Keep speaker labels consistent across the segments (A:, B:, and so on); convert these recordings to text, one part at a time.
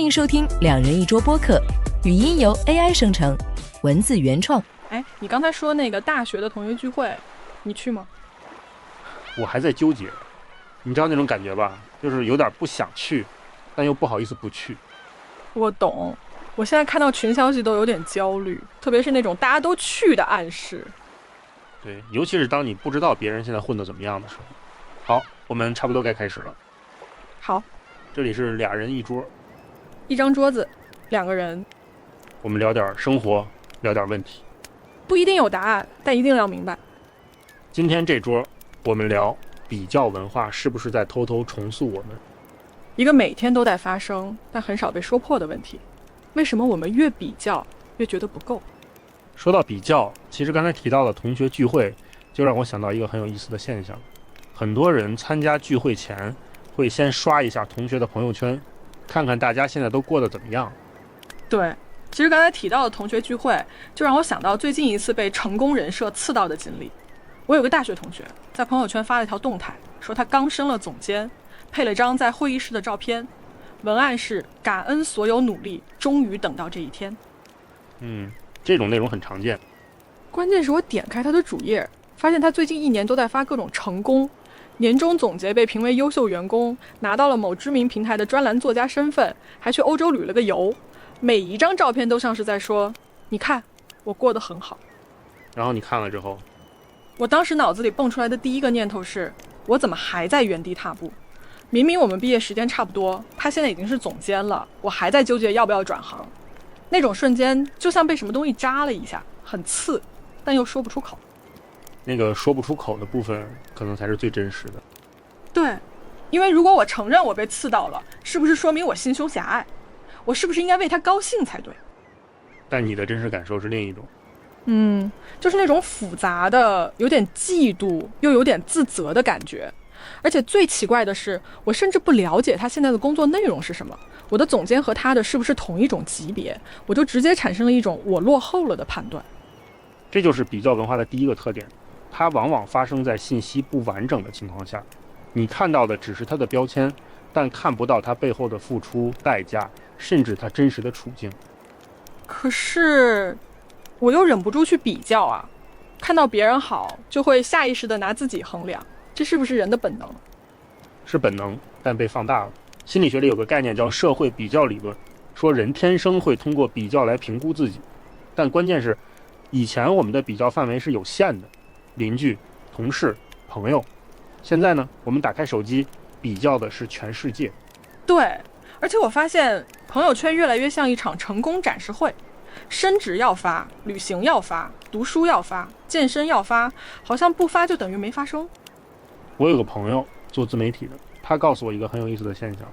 A: 欢迎收听两人一桌播客，语音由 AI 生成，文字原创。
B: 哎，你刚才说那个大学的同学聚会，你去吗？
C: 我还在纠结，你知道那种感觉吧？就是有点不想去，但又不好意思不去。
B: 我懂，我现在看到群消息都有点焦虑，特别是那种大家都去的暗示。
C: 对，尤其是当你不知道别人现在混得怎么样的时候。好，我们差不多该开始了。
B: 好，
C: 这里是俩人一桌，
B: 一张桌子，两个人，
C: 我们聊点生活，聊点问题，
B: 不一定有答案，但一定要明白。
C: 今天这桌我们聊比较文化是不是在偷偷重塑我们，
B: 一个每天都在发生但很少被说破的问题：为什么我们越比较越觉得不够？
C: 说到比较，其实刚才提到的同学聚会就让我想到一个很有意思的现象，很多人参加聚会前会先刷一下同学的朋友圈，看看大家现在都过得怎么样。
B: 对，其实刚才提到的同学聚会就让我想到最近一次被成功人设刺到的经历。我有个大学同学在朋友圈发了一条动态，说他刚升了总监，配了张在会议室的照片，文案是感恩所有努力，终于等到这一天。
C: 这种内容很常见。
B: 关键是我点开他的主页，发现他最近一年都在发各种成功，年终总结被评为优秀员工，拿到了某知名平台的专栏作家身份，还去欧洲旅了个游。每一张照片都像是在说，你看我过得很好。
C: 然后你看了之后，
B: 我当时脑子里蹦出来的第一个念头是，我怎么还在原地踏步？明明我们毕业时间差不多，他现在已经是总监了，我还在纠结要不要转行。那种瞬间就像被什么东西扎了一下，很刺，但又说不出口。
C: 那个说不出口的部分可能才是最真实的。
B: 对，因为如果我承认我被刺到了，是不是说明我心胸狭隘？我是不是应该为他高兴才对？
C: 但你的真实感受是另一种。
B: 就是那种复杂的有点嫉妒又有点自责的感觉。而且最奇怪的是，我甚至不了解他现在的工作内容是什么，我的总监和他的是不是同一种级别，我就直接产生了一种我落后了的判断。
C: 这就是比较文化的第一个特点，它往往发生在信息不完整的情况下，你看到的只是它的标签，但看不到它背后的付出、代价，甚至它真实的处境。
B: 可是我又忍不住去比较啊，看到别人好就会下意识地拿自己衡量，这是不是人的本能？
C: 是本能，但被放大了。心理学里有个概念叫社会比较理论，说人天生会通过比较来评估自己，但关键是以前我们的比较范围是有限的，邻居、同事、朋友。现在呢，我们打开手机，比较的是全世界。
B: 对，而且我发现朋友圈越来越像一场成功展示会，升职要发，旅行要发，读书要发，健身要发，好像不发就等于没发生。
C: 我有个朋友做自媒体的，他告诉我一个很有意思的现象，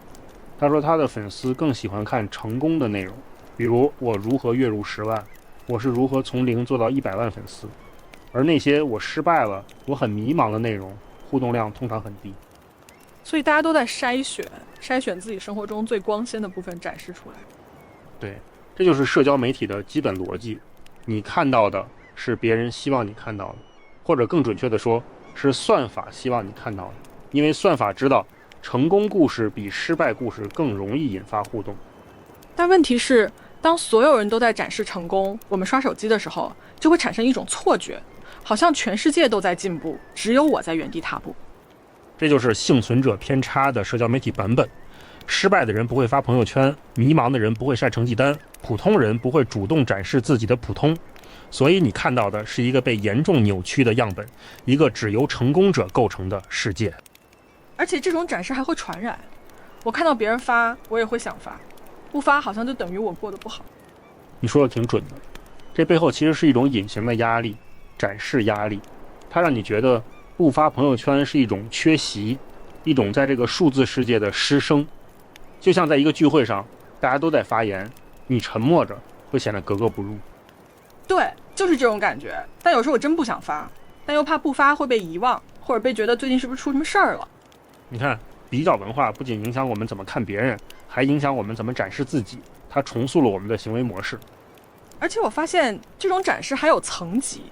C: 他说他的粉丝更喜欢看成功的内容，比如我如何月入10万，我是如何从0做到100万粉丝，而那些我失败了，我很迷茫的内容，互动量通常很低。
B: 所以大家都在筛选自己生活中最光鲜的部分展示出来。
C: 对，这就是社交媒体的基本逻辑，你看到的是别人希望你看到的，或者更准确的说是算法希望你看到的，因为算法知道成功故事比失败故事更容易引发互动。
B: 但问题是，当所有人都在展示成功，我们刷手机的时候就会产生一种错觉，好像全世界都在进步，只有我在原地踏步。
C: 这就是幸存者偏差的社交媒体版本。失败的人不会发朋友圈，迷茫的人不会晒成绩单，普通人不会主动展示自己的普通。所以你看到的是一个被严重扭曲的样本，一个只由成功者构成的世界。
B: 而且这种展示还会传染，我看到别人发，我也会想发，不发好像就等于我过得不好。
C: 你说的挺准的，这背后其实是一种隐形的压力，展示压力，它让你觉得不发朋友圈是一种缺席，一种在这个数字世界的失声。就像在一个聚会上，大家都在发言，你沉默着会显得格格不入。
B: 对，就是这种感觉。但有时候我真不想发，但又怕不发会被遗忘，或者被觉得最近是不是出什么事儿了。
C: 你看，比较文化不仅影响我们怎么看别人，还影响我们怎么展示自己，它重塑了我们的行为模式。
B: 而且我发现这种展示还有层级，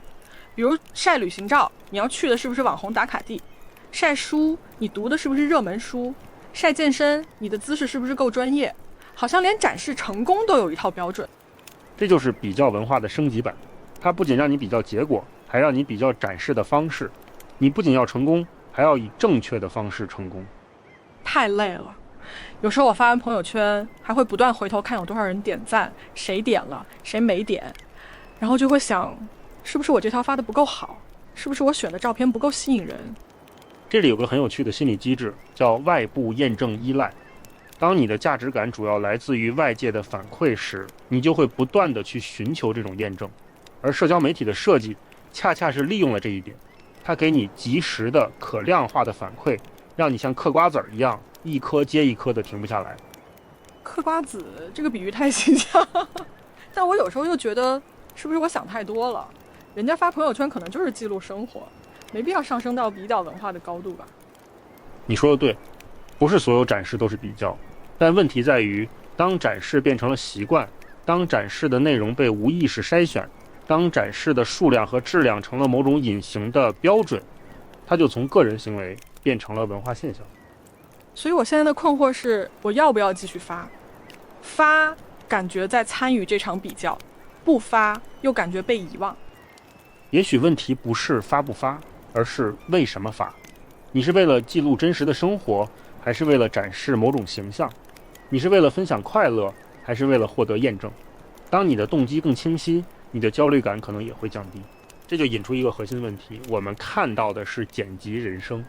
B: 比如晒旅行照，你要去的是不是网红打卡地；晒书，你读的是不是热门书；晒健身，你的姿势是不是够专业；好像连展示成功都有一套标准。
C: 这就是比较文化的升级版，它不仅让你比较结果，还让你比较展示的方式。你不仅要成功，还要以正确的方式成功。
B: 太累了，有时候我发完朋友圈，还会不断回头看有多少人点赞，谁点了，谁没点，然后就会想，是不是我这条发的不够好，是不是我选的照片不够吸引人。
C: 这里有个很有趣的心理机制，叫外部验证依赖。当你的价值感主要来自于外界的反馈时，你就会不断地去寻求这种验证。而社交媒体的设计恰恰是利用了这一点，它给你及时的可量化的反馈，让你像嗑瓜子儿一样，一颗接一颗的停不下来。
B: 嗑瓜子这个比喻太形象，但我有时候又觉得，是不是我想太多了？人家发朋友圈可能就是记录生活，没必要上升到比较文化的高度吧。
C: 你说的对，不是所有展示都是比较，但问题在于，当展示变成了习惯，当展示的内容被无意识筛选，当展示的数量和质量成了某种隐形的标准，它就从个人行为变成了文化现象。
B: 所以我现在的困惑是，我要不要继续发？发感觉在参与这场比较，不发又感觉被遗忘。
C: 也许问题不是发不发，而是为什么发。你是为了记录真实的生活，还是为了展示某种形象？你是为了分享快乐，还是为了获得验证？当你的动机更清晰，你的焦虑感可能也会降低。这就引出一个核心问题，我们看到的是剪辑人生。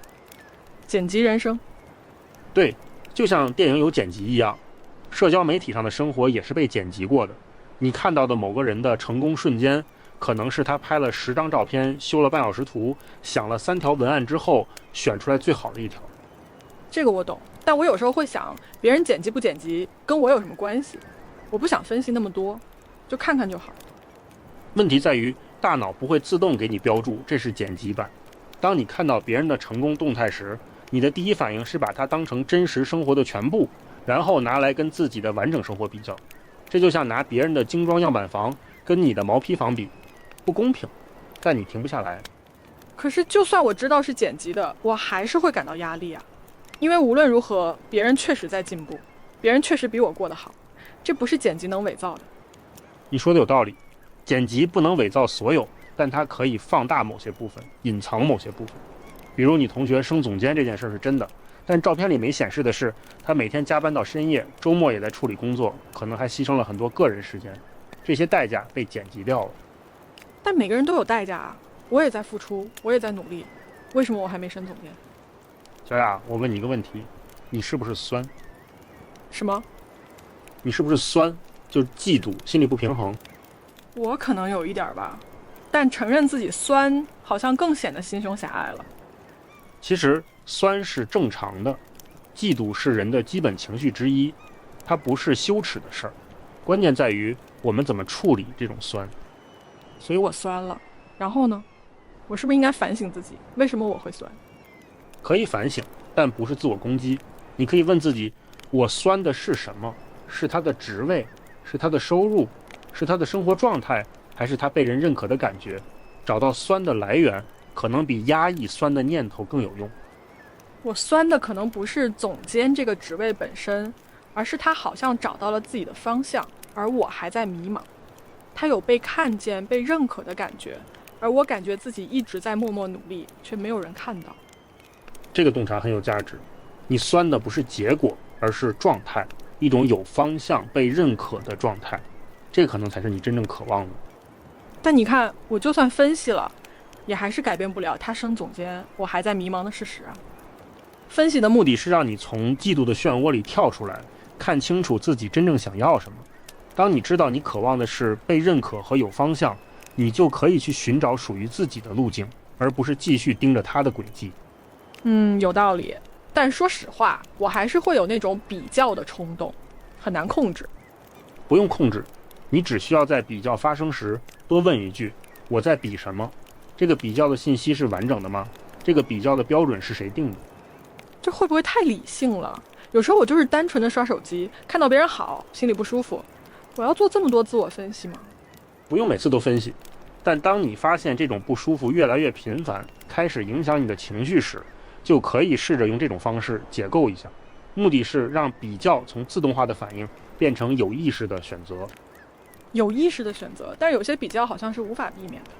B: 剪辑人生？
C: 对，就像电影有剪辑一样，社交媒体上的生活也是被剪辑过的。你看到的某个人的成功瞬间，可能是他拍了10张照片，修了半小时图，想了3条文案之后选出来最好的一条。
B: 这个我懂，但我有时候会想，别人剪辑不剪辑跟我有什么关系？我不想分析那么多，就看看就好。
C: 问题在于大脑不会自动给你标注这是剪辑版。当你看到别人的成功动态时，你的第一反应是把它当成真实生活的全部，然后拿来跟自己的完整生活比较。这就像拿别人的精装样板房跟你的毛坯房比，不公平，但你停不下来。
B: 可是就算我知道是剪辑的，我还是会感到压力啊。因为无论如何，别人确实在进步，别人确实比我过得好，这不是剪辑能伪造的。
C: 你说的有道理，剪辑不能伪造所有，但它可以放大某些部分，隐藏某些部分。比如你同学升总监这件事是真的，但照片里没显示的是，他每天加班到深夜，周末也在处理工作，可能还牺牲了很多个人时间，这些代价被剪辑掉了。
B: 但每个人都有代价啊，我也在付出，我也在努力，为什么我还没升总监？
C: 小雅，我问你一个问题，你是不是酸？
B: 什么？
C: 你是不是酸？就是嫉妒，心理不平衡。
B: 我可能有一点吧，但承认自己酸好像更显得心胸狭隘了。
C: 其实酸是正常的，嫉妒是人的基本情绪之一，它不是羞耻的事儿，关键在于我们怎么处理这种酸。
B: 所以我酸了，然后呢？我是不是应该反省自己，为什么我会酸？
C: 可以反省，但不是自我攻击。你可以问自己，我酸的是什么？是他的职位，是他的收入，是他的生活状态，还是他被人认可的感觉？找到酸的来源，可能比压抑酸的念头更有用。
B: 我酸的可能不是总监这个职位本身，而是他好像找到了自己的方向，而我还在迷茫。他有被看见、被认可的感觉，而我感觉自己一直在默默努力，却没有人看到。
C: 这个洞察很有价值。你酸的不是结果，而是状态，一种有方向、被认可的状态。这可能才是你真正渴望的。
B: 但你看，我就算分析了，也还是改变不了他升总监，我还在迷茫的事实啊。
C: 分析的目的是让你从嫉妒的漩涡里跳出来，看清楚自己真正想要什么。当你知道你渴望的是被认可和有方向，你就可以去寻找属于自己的路径，而不是继续盯着他的轨迹。
B: 有道理。但说实话，我还是会有那种比较的冲动，很难控制。
C: 不用控制，你只需要在比较发生时多问一句：我在比什么？这个比较的信息是完整的吗？这个比较的标准是谁定的？
B: 这会不会太理性了？有时候我就是单纯的刷手机，看到别人好，心里不舒服。我要做这么多自我分析吗？
C: 不用每次都分析，但当你发现这种不舒服越来越频繁，开始影响你的情绪时，就可以试着用这种方式解构一下。目的是让比较从自动化的反应变成有意识的选择。
B: 有意识的选择，但是有些比较好像是无法避免的，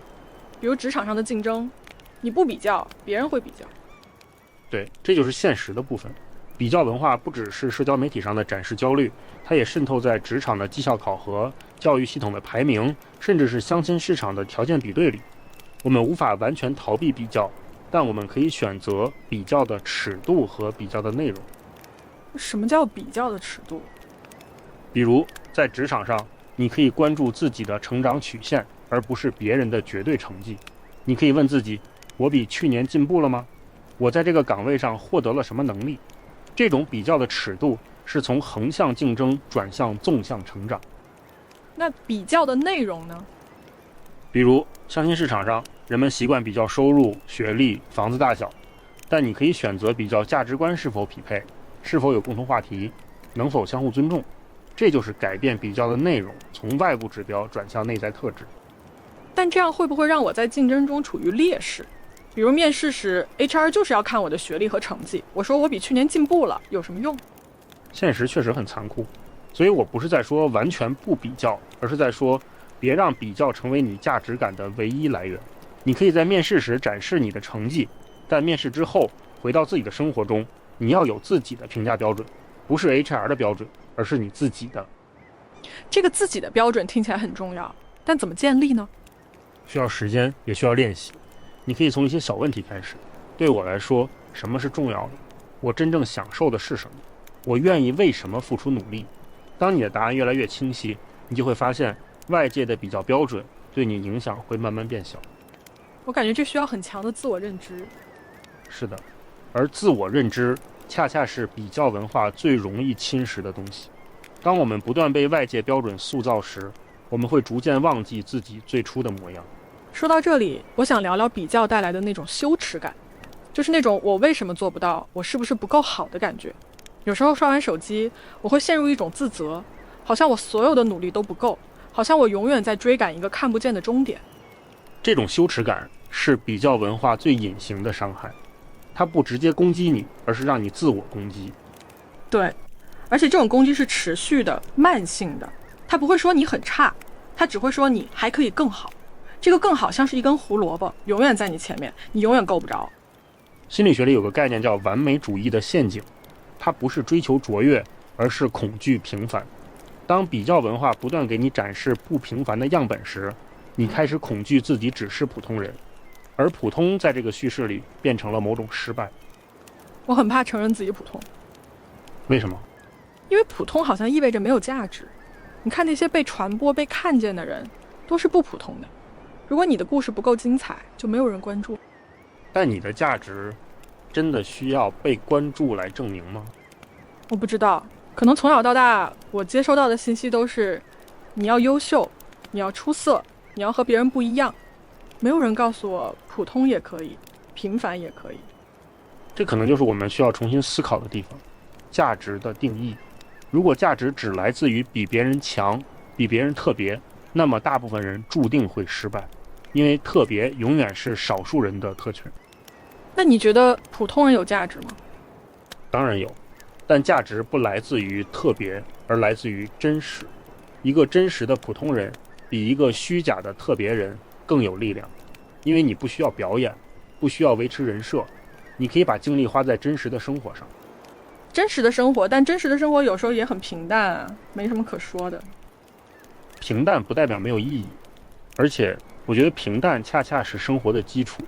B: 比如职场上的竞争，你不比较，别人会比较。
C: 对，这就是现实的部分。比较文化不只是社交媒体上的展示焦虑，它也渗透在职场的绩效考核、教育系统的排名，甚至是相亲市场的条件比对里。我们无法完全逃避比较，但我们可以选择比较的尺度和比较的内容。
B: 什么叫比较的尺度？
C: 比如在职场上，你可以关注自己的成长曲线，而不是别人的绝对成绩。你可以问自己，我比去年进步了吗？我在这个岗位上获得了什么能力？这种比较的尺度是从横向竞争转向纵向成长。
B: 那比较的内容呢？
C: 比如相亲市场上，人们习惯比较收入、学历、房子大小，但你可以选择比较价值观是否匹配，是否有共同话题，能否相互尊重。这就是改变比较的内容，从外部指标转向内在特质。
B: 但这样会不会让我在竞争中处于劣势？比如面试时 HR 就是要看我的学历和成绩，我说我比去年进步了，有什么用？
C: 现实确实很残酷，所以我不是在说完全不比较，而是在说别让比较成为你价值感的唯一来源。你可以在面试时展示你的成绩，但面试之后回到自己的生活中，你要有自己的评价标准，不是 HR 的标准，而是你自己的。
B: 这个自己的标准听起来很重要，但怎么建立呢？
C: 需要时间，也需要练习。你可以从一些小问题开始。对我来说，什么是重要的？我真正享受的是什么？我愿意为什么付出努力？当你的答案越来越清晰，你就会发现外界的比较标准对你影响会慢慢变小。
B: 我感觉这需要很强的自我认知。
C: 是的，而自我认知恰恰是比较文化最容易侵蚀的东西。当我们不断被外界标准塑造时，我们会逐渐忘记自己最初的模样。
B: 说到这里，我想聊聊比较带来的那种羞耻感，就是那种我为什么做不到，我是不是不够好的感觉。有时候刷完手机，我会陷入一种自责，好像我所有的努力都不够，好像我永远在追赶一个看不见的终点。
C: 这种羞耻感是比较文化最隐形的伤害，它不直接攻击你，而是让你自我攻击。
B: 对，而且这种攻击是持续的、慢性的，它不会说你很差，它只会说你还可以更好。这个更好像是一根胡萝卜，永远在你前面，你永远够不着。
C: 心理学里有个概念叫完美主义的陷阱，它不是追求卓越，而是恐惧平凡。当比较文化不断给你展示不平凡的样本时，你开始恐惧自己只是普通人，而普通在这个叙事里变成了某种失败。
B: 我很怕承认自己普通。
C: 为什么？
B: 因为普通好像意味着没有价值。你看那些被传播、被看见的人，都是不普通的。如果你的故事不够精彩，就没有人关注。
C: 但你的价值真的需要被关注来证明吗？
B: 我不知道，可能从小到大我接收到的信息都是你要优秀，你要出色，你要和别人不一样。没有人告诉我普通也可以，平凡也可以。
C: 这可能就是我们需要重新思考的地方，价值的定义。如果价值只来自于比别人强，比别人特别，那么大部分人注定会失败，因为特别永远是少数人的特权。
B: 那你觉得普通人有价值吗？
C: 当然有，但价值不来自于特别，而来自于真实。一个真实的普通人比一个虚假的特别人更有力量，因为你不需要表演，不需要维持人设，你可以把精力花在真实的生活上。
B: 真实的生活，但真实的生活有时候也很平淡啊，没什么可说的。
C: 平淡不代表没有意义，而且我觉得平淡恰恰是生活的基础。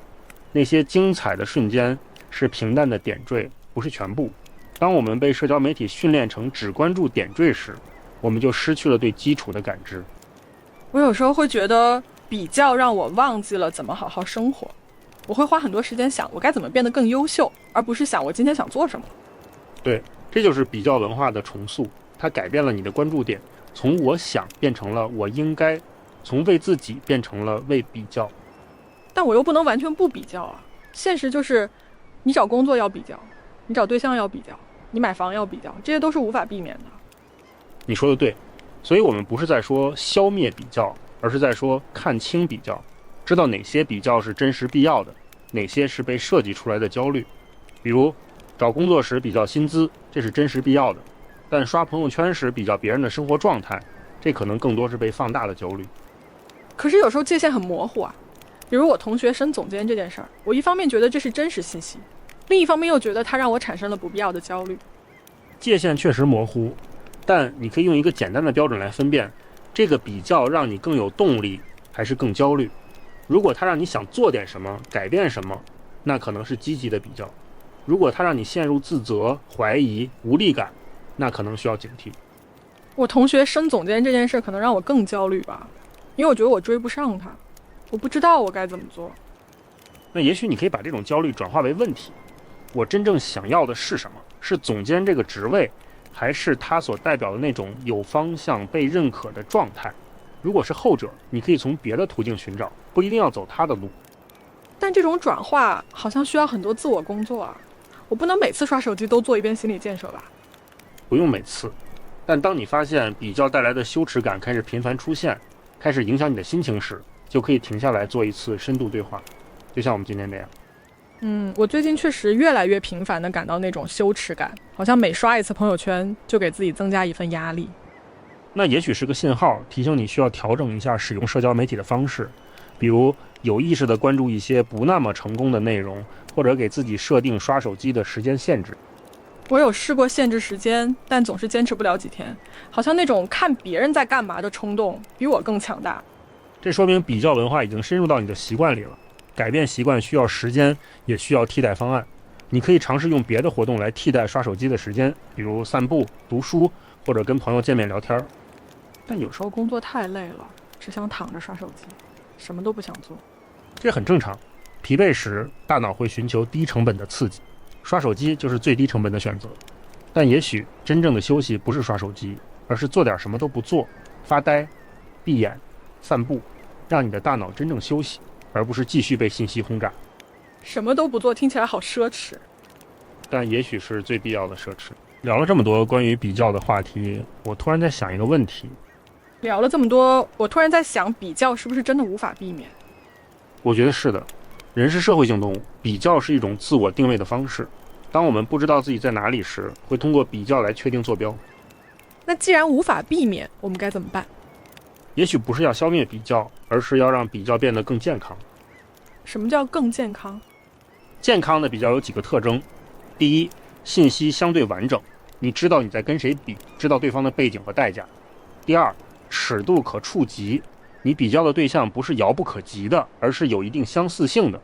C: 那些精彩的瞬间是平淡的点缀，不是全部。当我们被社交媒体训练成只关注点缀时，我们就失去了对基础的感知。
B: 我有时候会觉得比较让我忘记了怎么好好生活。我会花很多时间想我该怎么变得更优秀，而不是想我今天想做什么。
C: 对，这就是比较文化的重塑，它改变了你的关注点，从我想变成了我应该，从为自己变成了为比较。
B: 但我又不能完全不比较啊。现实就是你找工作要比较，你找对象要比较，你买房要比较，这些都是无法避免的。
C: 你说的对，所以我们不是在说消灭比较，而是在说看清比较，知道哪些比较是真实必要的，哪些是被设计出来的焦虑。比如找工作时比较薪资，这是真实必要的，但刷朋友圈时比较别人的生活状态，这可能更多是被放大的焦虑。
B: 可是有时候界限很模糊啊，比如我同学升总监这件事儿，我一方面觉得这是真实信息，另一方面又觉得它让我产生了不必要的焦虑。
C: 界限确实模糊，但你可以用一个简单的标准来分辨，这个比较让你更有动力还是更焦虑。如果它让你想做点什么改变什么，那可能是积极的比较；如果它让你陷入自责怀疑无力感，那可能需要警惕。
B: 我同学升总监这件事可能让我更焦虑吧，因为我觉得我追不上他，我不知道我该怎么做。
C: 那也许你可以把这种焦虑转化为问题，我真正想要的是什么？是总监这个职位，还是他所代表的那种有方向被认可的状态？如果是后者，你可以从别的途径寻找，不一定要走他的路。
B: 但这种转化好像需要很多自我工作啊，我不能每次刷手机都做一遍心理建设吧？
C: 不用每次，但当你发现比较带来的羞耻感开始频繁出现，开始影响你的心情时，就可以停下来做一次深度对话，就像我们今天这样。
B: 我最近确实越来越频繁地感到那种羞耻感，好像每刷一次朋友圈就给自己增加一份压力。
C: 那也许是个信号，提醒你需要调整一下使用社交媒体的方式，比如有意识地关注一些不那么成功的内容，或者给自己设定刷手机的时间限制。
B: 我有试过限制时间，但总是坚持不了几天，好像那种看别人在干嘛的冲动比我更强大。
C: 这说明比较文化已经深入到你的习惯里了。改变习惯需要时间，也需要替代方案。你可以尝试用别的活动来替代刷手机的时间，比如散步、读书，或者跟朋友见面聊天。
B: 但有时候工作太累了，只想躺着刷手机，什么都不想做。
C: 这很正常，疲惫时大脑会寻求低成本的刺激，刷手机就是最低成本的选择。但也许真正的休息不是刷手机，而是做点什么都不做，发呆、闭眼、散步，让你的大脑真正休息，而不是继续被信息轰炸。
B: 什么都不做听起来好奢侈，
C: 但也许是最必要的奢侈。聊了这么多关于比较的话题，我突然在想一个问题。
B: 聊了这么多，我突然在想，比较是不是真的无法避免？
C: 我觉得是的，人是社会性动物，比较是一种自我定位的方式。当我们不知道自己在哪里时，会通过比较来确定坐标。
B: 那既然无法避免，我们该怎么办？
C: 也许不是要消灭比较，而是要让比较变得更健康。
B: 什么叫更健康？
C: 健康的比较有几个特征。第一，信息相对完整，你知道你在跟谁比，知道对方的背景和代价。第二，尺度可触及，你比较的对象不是遥不可及的，而是有一定相似性的。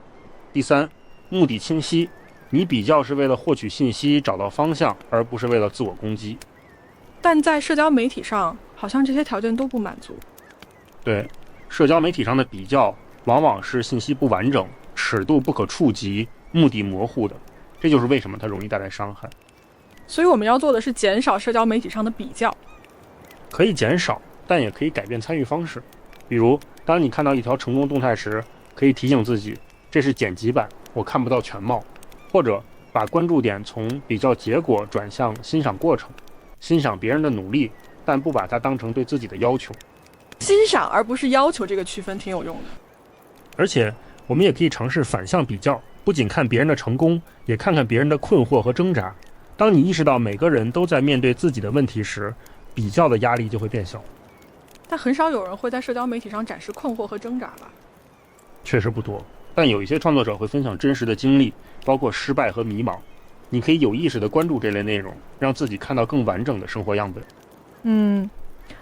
C: 第三，目的清晰，你比较是为了获取信息，找到方向，而不是为了自我攻击。
B: 但在社交媒体上，好像这些条件都不满足。
C: 对，社交媒体上的比较往往是信息不完整、尺度不可触及、目的模糊的，这就是为什么它容易带来伤害。
B: 所以我们要做的是减少社交媒体上的比较。
C: 可以减少，但也可以改变参与方式。比如，当你看到一条成功动态时，可以提醒自己，这是剪辑版，我看不到全貌。或者把关注点从比较结果转向欣赏过程，欣赏别人的努力，但不把它当成对自己的要求。
B: 欣赏而不是要求，这个区分挺有用的。
C: 而且我们也可以尝试反向比较，不仅看别人的成功，也看看别人的困惑和挣扎。当你意识到每个人都在面对自己的问题时，比较的压力就会变小。
B: 但很少有人会在社交媒体上展示困惑和挣扎吧？
C: 确实不多，但有一些创作者会分享真实的经历，包括失败和迷茫。你可以有意识地关注这类内容，让自己看到更完整的生活样本。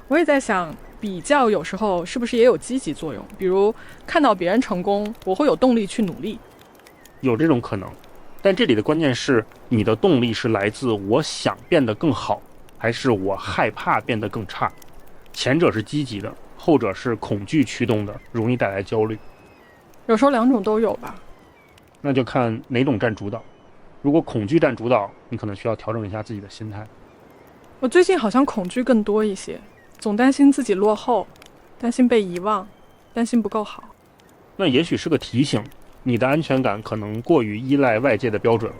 B: 我也在想，比较有时候是不是也有积极作用？比如看到别人成功，我会有动力去努力。
C: 有这种可能，但这里的关键是，你的动力是来自我想变得更好，还是我害怕变得更差？前者是积极的，后者是恐惧驱动的，容易带来焦虑。
B: 有时候两种都有吧。
C: 那就看哪种占主导。如果恐惧占主导，你可能需要调整一下自己的心态。
B: 我最近好像恐惧更多一些，总担心自己落后，担心被遗忘，担心不够好。
C: 那也许是个提醒，你的安全感可能过于依赖外界的标准了。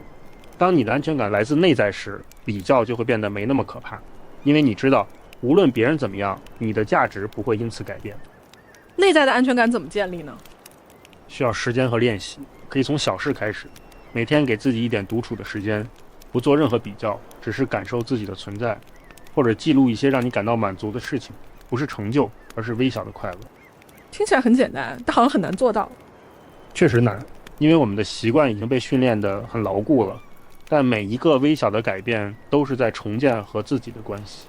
C: 当你的安全感来自内在时，比较就会变得没那么可怕，因为你知道，无论别人怎么样，你的价值不会因此改变。
B: 内在的安全感怎么建立呢？
C: 需要时间和练习，可以从小事开始，每天给自己一点独处的时间，不做任何比较，只是感受自己的存在，或者记录一些让你感到满足的事情，不是成就，而是微小的快乐。
B: 听起来很简单，但好像很难做到。
C: 确实难，因为我们的习惯已经被训练得很牢固了，但每一个微小的改变都是在重建和自己的关系。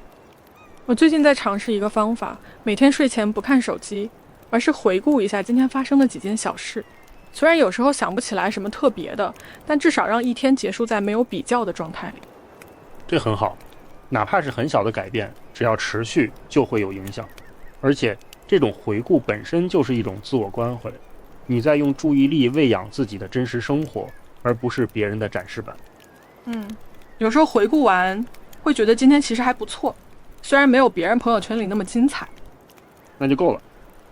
B: 我最近在尝试一个方法，每天睡前不看手机，而是回顾一下今天发生的几件小事。虽然有时候想不起来什么特别的，但至少让一天结束在没有比较的状态里。
C: 这很好，哪怕是很小的改变，只要持续就会有影响。而且这种回顾本身就是一种自我关怀，你在用注意力喂养自己的真实生活，而不是别人的展示版。
B: 有时候回顾完会觉得今天其实还不错，虽然没有别人朋友圈里那么精彩。
C: 那就够了，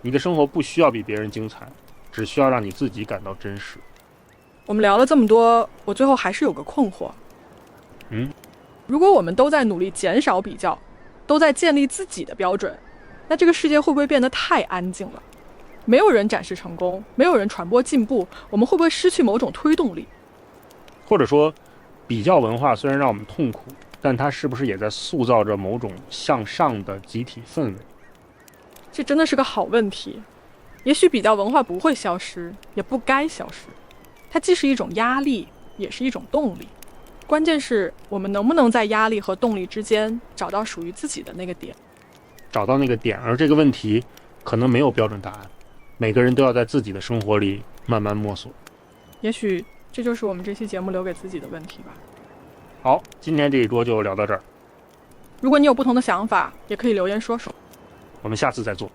C: 你的生活不需要比别人精彩，只需要让你自己感到真实。
B: 我们聊了这么多，我最后还是有个困惑。如果我们都在努力减少比较，都在建立自己的标准，那这个世界会不会变得太安静了？没有人展示成功，没有人传播进步，我们会不会失去某种推动力？
C: 或者说，比较文化虽然让我们痛苦，但它是不是也在塑造着某种向上的集体氛围？
B: 这真的是个好问题。也许比较文化不会消失，也不该消失。它既是一种压力，也是一种动力。关键是我们能不能在压力和动力之间找到属于自己的那个点。
C: 找到那个点，而这个问题可能没有标准答案，每个人都要在自己的生活里慢慢摸索。
B: 也许这就是我们这期节目留给自己的问题吧。
C: 好，今天这一桌就聊到这儿，
B: 如果你有不同的想法，也可以留言说说。
C: 我们下次再做。